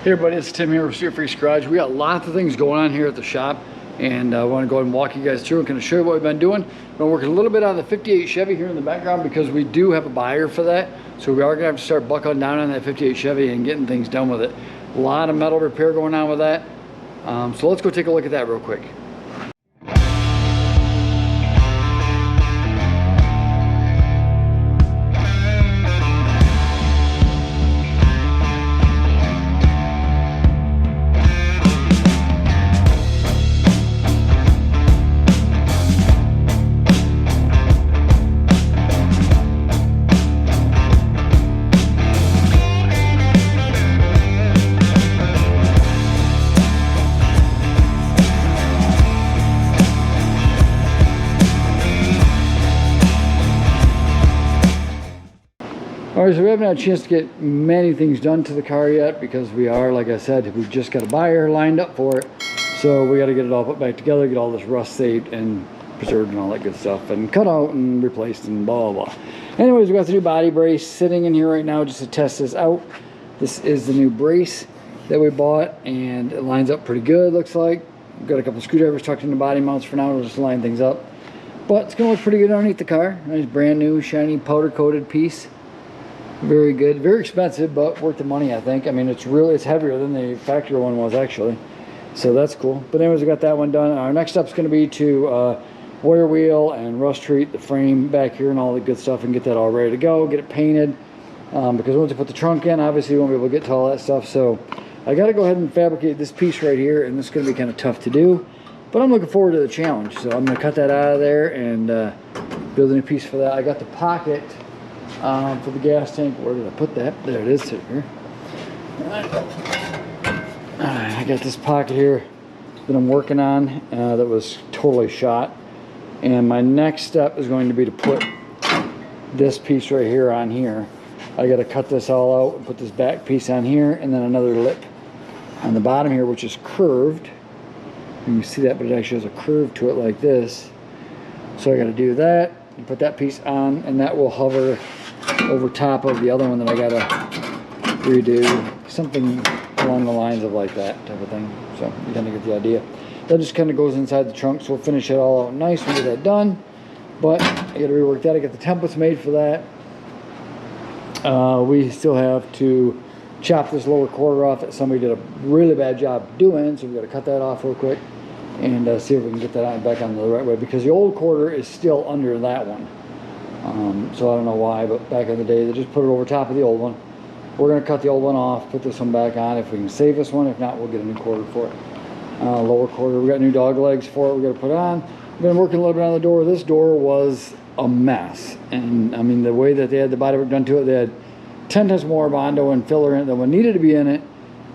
Hey everybody, it's Tim here with Street Freaks Garage. We got lots of things going on here at the shop, and I want to go ahead and walk you guys through and kind of show you what we've been doing. We've been working a little bit on the 58 Chevy here in the background because we do have a buyer for that. So we are going to have to start buckling down on that 58 Chevy and getting things done with it. A lot of metal repair going on with that. So let's go take a look at that real quick. All right, so we haven't had a chance to get many things done to the car yet because we are, like I said, we've just got a buyer lined up for it. So we got to get it all put back together, get all this rust saved and preserved and all that good stuff, and cut out and replaced and blah, blah, blah. Anyways, we got the new body brace sitting in here right now just to test this out. This is the new brace that we bought, and it lines up pretty good, looks like. We've got a couple screwdrivers tucked into body mounts for now to just line things up. But it's going to look pretty good underneath the car. Nice brand new, shiny, powder-coated piece. Very good, very expensive, but worth the money, I think. I mean, it's heavier than the factory one was actually, so that's cool. But anyways, we got that one done. Our next step is going to be to wire wheel and rust treat the frame back here and all the good stuff and get that all ready to go, get it painted, because once you put the trunk in, obviously you won't be able to get to all that stuff. So I got to go ahead and fabricate this piece right here, and this is going to be kind of tough to do, but I'm looking forward to the challenge. So I'm going to cut that out of there and build a new piece for that. I got the pocket for the gas tank. Where did I put that? There it is, here. Alright, I got this pocket here that I'm working on that was totally shot, and my next step is going to be to put this piece right here on here. I got to cut this all out and put this back piece on here, and then another lip on the bottom here, which is curved. You can see that, but it actually has a curve to it like this. So I got to do that and put that piece on, and that will hover over top of the other one that I gotta redo, something along the lines of like that type of thing. So you kind of get the idea. That just kind of goes inside the trunk, so we'll finish it all out nice when we get that done. But I gotta rework that. I got the templates made for that. We still have to chop this lower quarter off that somebody did a really bad job doing, so we gotta cut that off real quick and see if we can get that back on the right way, because the old quarter is still under that one. So I don't know why, but back in the day they just put it over top of the old one. We're going to cut the old one off, put this one back on if we can save this one. If not, we'll get a new quarter for it. Lower quarter, we got new dog legs for it we got to put on. I've been working a little bit on the door. This door was a mess, and I mean the way that they had the bodywork done to it, they had 10 times more Bondo and filler in it than what needed to be in it,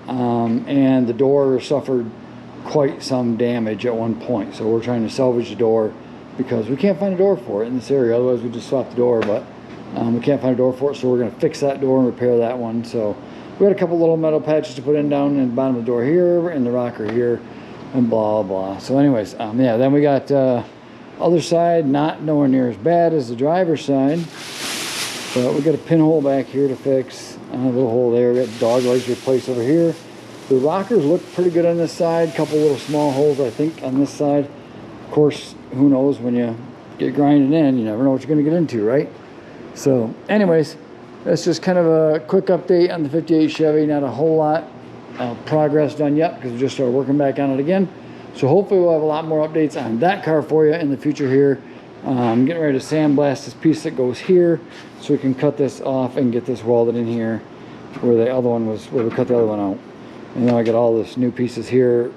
and the door suffered quite some damage at one point. So we're trying to salvage the door, because we can't find a door for it in this area. Otherwise we just swap the door, but we can't find a door for it, so we're going to fix that door and repair that one. So we got a couple little metal patches to put in down in the bottom of the door here, in the rocker here, and blah blah. So anyways, yeah, then we got other side, not nowhere near as bad as the driver's side, but we got a pinhole back here to fix, a little hole there. We got dog legs replaced over here. The rockers look pretty good on this side, couple little small holes I think on this side. Of course, who knows, when you get grinding in, you never know what you're going to get into, right? So anyways, that's just kind of a quick update on the 58 Chevy. Not a whole lot of progress done yet because we just started working back on it again. So hopefully we'll have a lot more updates on that car for you in the future here. I'm getting ready to sandblast this piece that goes here so we can cut this off and get this welded in here where the other one was, where we cut the other one out. And then I got all this new pieces here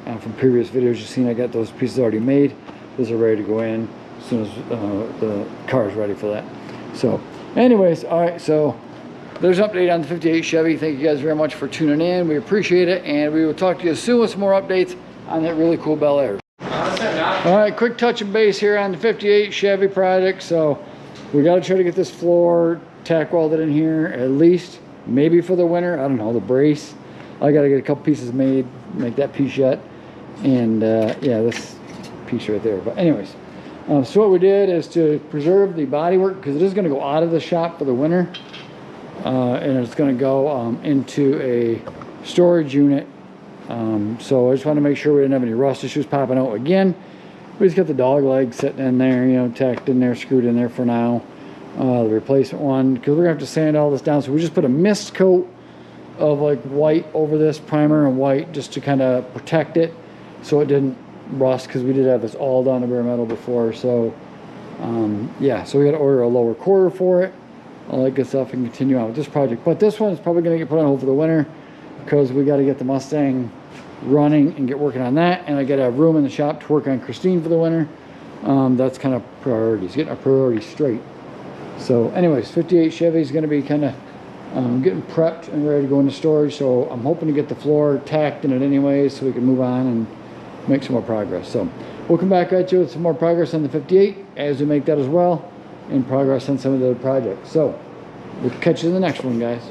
from previous videos you've seen. I got those pieces already made. Those are ready to go in as soon as the car is ready for that. So anyways, all right, so there's an update on the 58 Chevy. Thank you guys very much for tuning in. We appreciate it, and we will talk to you soon with some more updates on that really cool Bel Air. All right, quick touch and base here on the 58 Chevy project. So we got to try to get this floor tack welded in here, at least maybe for the winter. I don't know, the brace. I got to get a couple pieces made, make that piece yet, and yeah, this piece right there. But anyways, so what we did is to preserve the bodywork, because it is going to go out of the shop for the winter, and it's going to go into a storage unit. So I just want to make sure we didn't have any rust issues popping out again. We just got the dog leg sitting in there, you know, tacked in there, screwed in there for now. The replacement one, because we're gonna have to sand all this down. So we just put a mist coat of like white over this, primer and white, just to kind of protect it so it didn't rust, because we did have this all done to bare metal before. So yeah, so we got to order a lower quarter for it, all that good stuff, and continue on with this project. But this one is probably going to get put on hold for the winter, because we got to get the Mustang running and get working on that, and I got to have room in the shop to work on Christine for the winter. That's kind of priorities, getting our priorities straight. So anyways, 58 Chevy is going to be kind of getting prepped and ready to go into storage. So I'm hoping to get the floor tacked in it anyways, so we can move on and make some more progress. So we'll come back at you with some more progress on the 58 as we make that as well, and progress on some of the other projects. So we'll catch you in the next one, guys.